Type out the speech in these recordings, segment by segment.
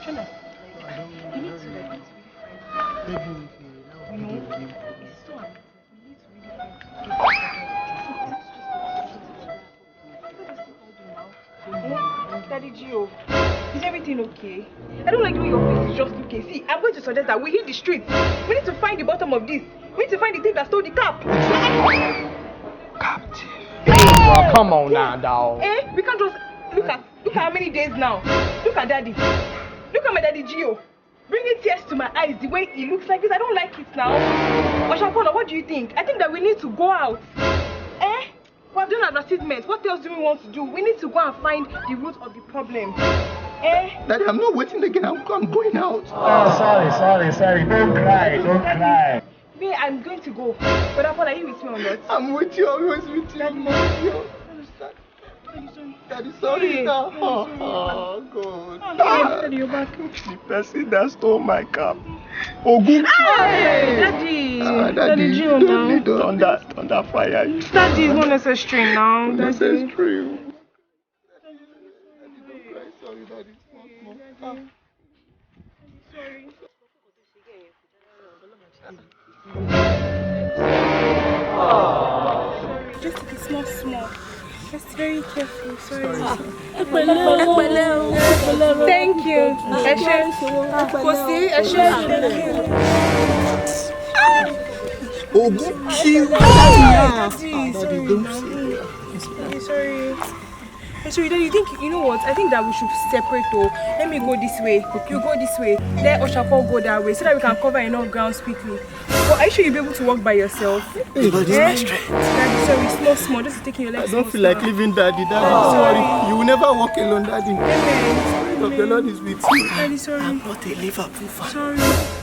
Shona, you need to like really find. You know, it's so important. We need to really find. Daddy Gio, is everything okay? I don't like the way your face is just okay. See, I'm going to suggest that we hit the streets. We need to find the bottom of this. We need to find the thief that stole the cap. Captive. Oh, come on now, dog. We can't just look at how many days now. Look at daddy. Look at my daddy Gio. Bringing tears to my eyes the way he looks like this. I don't like it now. Oshapola, what do you think? I think that we need to go out. We have done advertisements. What else do we want to do? We need to go and find the root of the problem. Daddy, I'm not waiting again. I'm going out. Oh, sorry. Don't cry. Me, I'm going to go. But Apple, are you with me or not? I'm with you, always with you. Daddy, Daddy, sorry. Oh, God. Daddy, you're back. The person that stole my cap. Ogun. Daddy. Daddy, Gio now. Thunder fire. Daddy is not necessary now. Necessary. Daddy, don't cry. Sorry, Daddy. Sorry. Just take it small. Just very careful. Sorry. Thank you. Sorry, Daddy, you know what? I think that we should separate though. Let me go this way. You go this way. Let Oshapo go that way so that we can cover enough ground quickly. But are you sure you'll be able to walk by yourself? Hey, but this is my strength. Daddy, sorry, small. Just taking your legs. I don't feel like leaving Daddy. Don't worry. You will never walk alone, Daddy. Amen. The Spirit of the Lord is with you. Daddy, sorry. I'm not a Liverpool fan. Sorry.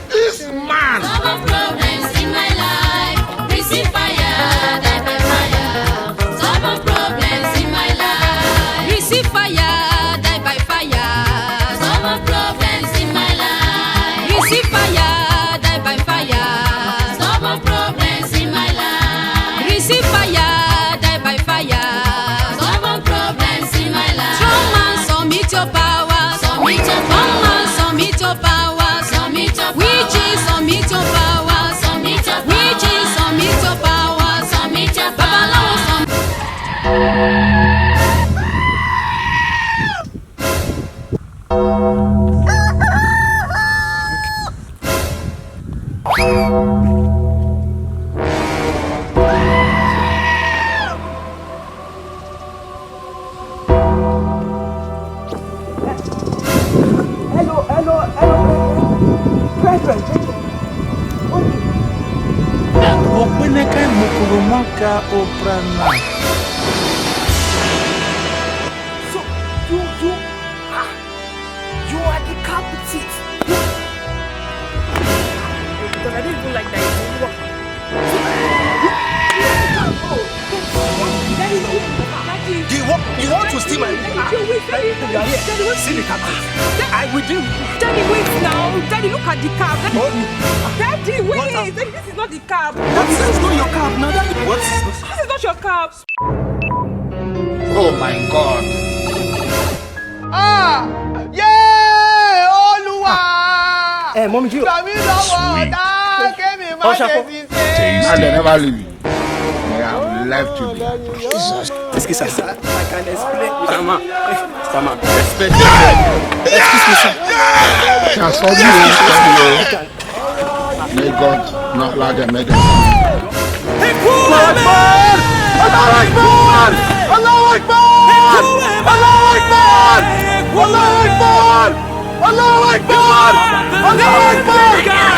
This man! Some problems in my life. Receive fire, die by fire. Some problems in my life. Receive fire, die by fire. Some problems in my life. Receive fire, die by fire. Some problems in my life. Receive fire, die by fire. Some problems in my life. Strong man, submit your power. Submit your power. Submit your power. Submit your witches, submit your power. Submit your witches, submit your power. Submit your power. So, you are the captive. Because I don't even like that. You want to steal my see the captive. I will do. Daddy, wait now. Daddy, look at the cab. Daddy, wait. This is not the cab. This is not your cab, no, Daddy. What is this? This is not your cab. Oh my God. Yeah! Oluwa! Hey, Mommy Gio. And they never leave you. They have left you. Jesus. Excuse me, sir. I can explain. Sama. Respect yourself. Excuse me, sir. Transform you. May God not allow them make them. Allah Akbar! Allah Akbar! Allah Akbar! Allah Akbar! Allah Akbar! Allah Akbar! Allah Akbar!